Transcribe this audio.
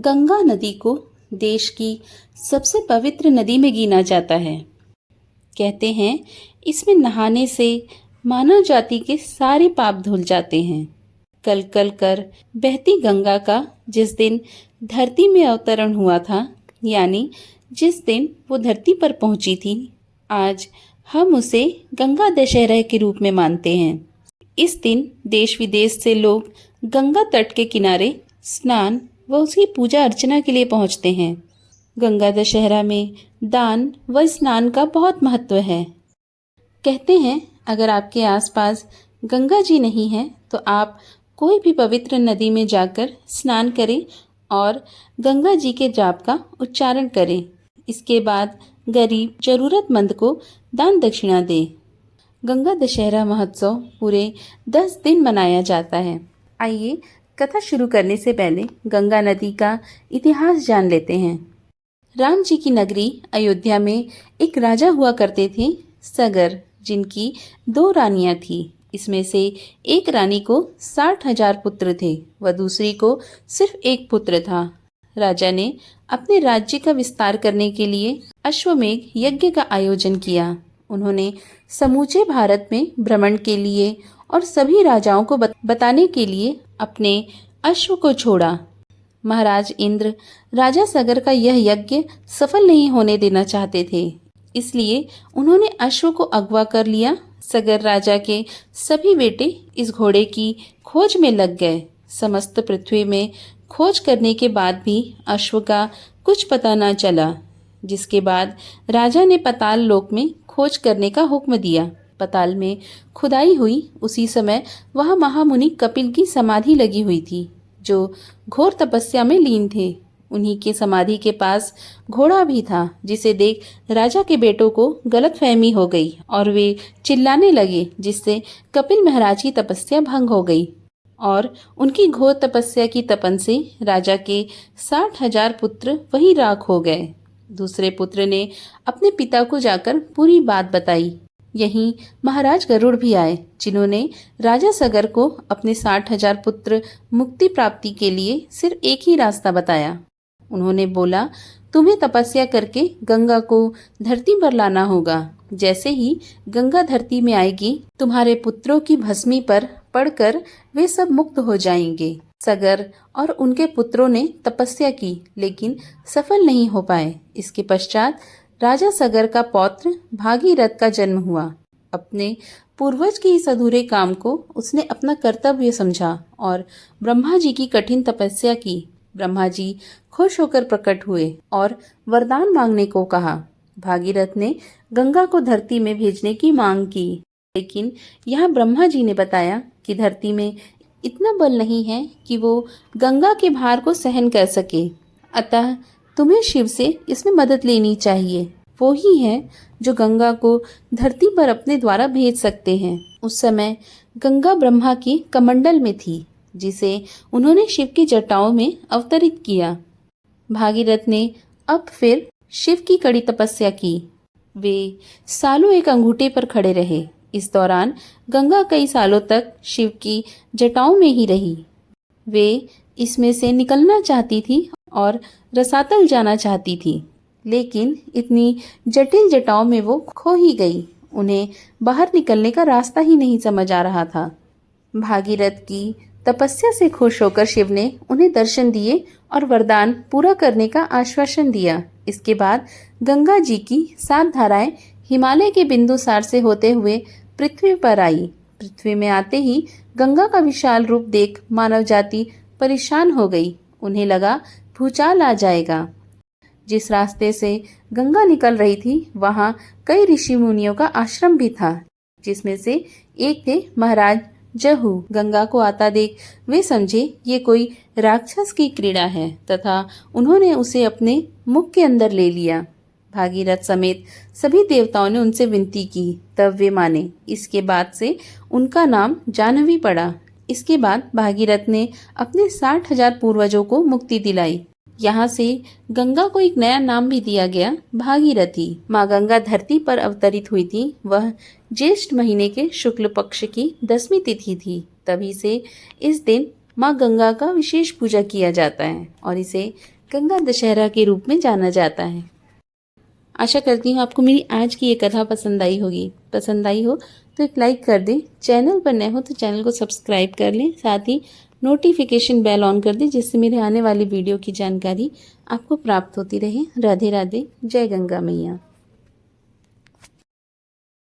गंगा नदी को देश की सबसे पवित्र नदी में गिना जाता है। कहते हैं इसमें नहाने से मानव जाति के सारे पाप धुल जाते हैं। कल कल कर बहती गंगा का जिस दिन धरती में अवतरण हुआ था, यानी जिस दिन वो धरती पर पहुंची थी, आज हम उसे गंगा दशहरा के रूप में मानते हैं। इस दिन देश विदेश से लोग गंगा तट के किनारे स्नान व उसकी पूजा अर्चना के लिए पहुंचते हैं। गंगा दशहरा में दान व स्नान का बहुत महत्व है। कहते हैं अगर आपके आसपास गंगा जी नहीं है तो आप कोई भी पवित्र नदी में जाकर स्नान करें और गंगा जी के जाप का उच्चारण करें। इसके बाद गरीब जरूरतमंद को दान दक्षिणा दें। गंगा दशहरा महोत्सव पूरे 10 दिन मनाया जाता है। आइए कथा शुरू करने से पहले गंगा नदी का इतिहास जान लेते हैं। राम जी की नगरी अयोध्या में एक राजा हुआ करते थे, सगर, जिनकी 2 रानियां थी। इसमें से एक रानी को 60,000 पुत्र थे व दूसरी को सिर्फ एक पुत्र था। राजा ने अपने राज्य का विस्तार करने के लिए अश्वमेघ यज्ञ का आयोजन किया। उन्होंने समूचे भारत में भ्रमण के लिए और सभी राजाओं को बताने के लिए अपने अश्व को छोड़ा। महाराज इंद्र राजा सगर का यह यज्ञ सफल नहीं होने देना चाहते थे, इसलिए उन्होंने अश्व को अगवा कर लिया। सगर राजा के सभी बेटे इस घोड़े की खोज में लग गए। समस्त पृथ्वी में खोज करने के बाद भी अश्व का कुछ पता न चला, जिसके बाद राजा ने पाताल लोक में खोज करने का हुक्म दिया। पाताल में खुदाई हुई उसी समय वहां महामुनि कपिल की समाधि लगी हुई थी, जो घोर तपस्या में लीन थे। उन्हीं के समाधि के पास घोड़ा भी था, जिसे देख राजा के बेटों को गलतफहमी हो गई और वे चिल्लाने लगे, जिससे कपिल महाराज की तपस्या भंग हो गई और उनकी घोर तपस्या की तपन से राजा के 60,000 पुत्र वही राख हो गए। दूसरे पुत्र ने अपने पिता को जाकर पूरी बात बताई। यहीं महाराज गरुड़ भी आए, जिन्होंने राजा सगर को अपने 60,000 पुत्र मुक्ति प्राप्ति के लिए सिर्फ एक ही रास्ता बताया। उन्होंने बोला, तुम्हें तपस्या करके गंगा को धरती पर लाना होगा। जैसे ही गंगा धरती में आएगी, तुम्हारे पुत्रों की भस्मी पर पड़कर वे सब मुक्त हो जाएंगे। सगर और उनके पुत्रों ने तपस्या की, लेकिन सफल नहीं हो पाए। इसके पश्चात राजा सगर का पौत्र भागीरथ का जन्म हुआ। अपने पूर्वज के इस अधूरे काम को उसने अपना कर्तव्य समझा और ब्रह्मा जी की कठिन तपस्या की। ब्रह्मा जी खुश होकर प्रकट हुए और वरदान मांगने को कहा। भागीरथ ने गंगा को धरती में भेजने की मांग की, लेकिन यहाँ ब्रह्मा जी ने बताया कि धरती में इतना बल नहीं है कि वो गंगा के भार को सहन कर सके। अतः तुम्हें शिव से इसमें मदद लेनी चाहिए। वो ही है जो गंगा को धरती पर अपने द्वारा भेज सकते हैं। उस समय गंगा ब्रह्मा की कमंडल में थी, जिसे उन्होंने शिव की जटाओं में अवतरित किया। भागीरथ ने अब फिर शिव की कड़ी तपस्या की। वे सालों एक अंगूठे पर खड़े रहे। इस दौरान गंगा कई सालों तक शिव की जटाओं में ही रही। वे इसमें से निकलना चाहती थी और रसातल जाना चाहती थी, लेकिन इतनी जटिल जटाओं में वो खो ही गई। उन्हें बाहर निकलने का रास्ता ही नहीं समझ आ रहा था। भागीरथ की तपस्या से खुश होकर शिव ने उन्हें दर्शन दिए और वरदान पूरा करने का आश्वासन दिया। इसके बाद गंगा जी की 7 धाराएं हिमालय के बिंदुसार से होते हुए पृथ्वी पर आई। पृथ्वी में आते ही गंगा का विशाल रूप देख मानव जाति परेशान हो गई। उन्हें लगा भूचाल आ जाएगा। जिस रास्ते से गंगा निकल रही थी, वहां कई ऋषि मुनियों का आश्रम भी था, जिसमें से एक थे महाराज जहू। गंगा को आता देख वे समझे ये कोई राक्षस की क्रीड़ा है तथा उन्होंने उसे अपने मुख के अंदर ले लिया। भागीरथ समेत सभी देवताओं ने उनसे विनती की, तब वे माने। इसके बाद से उनका नाम जाह्नवी पड़ा। इसके बाद भागीरथ ने अपने 60,000 पूर्वजों को मुक्ति दिलाई। यहाँ से गंगा को एक नया नाम भी दिया गया, भागीरथी। माँ गंगा धरती पर अवतरित हुई थी। वह ज्येष्ठ महीने के शुक्ल पक्ष की 10वीं तिथि थी। तभी से इस दिन माँ गंगा का विशेष पूजा किया जाता है और इसे गंगा दशहरा के रूप में जाना जाता है। आशा करती हूँ आपको मेरी आज की ये कथा पसंद आई होगी। पसंद आई हो तो एक लाइक कर दें, चैनल पर नए हो तो चैनल को सब्सक्राइब कर लें, साथ ही नोटिफिकेशन बेल ऑन कर दें जिससे मेरे आने वाली वीडियो की जानकारी आपको प्राप्त होती रहे। राधे राधे, जय गंगा मैया।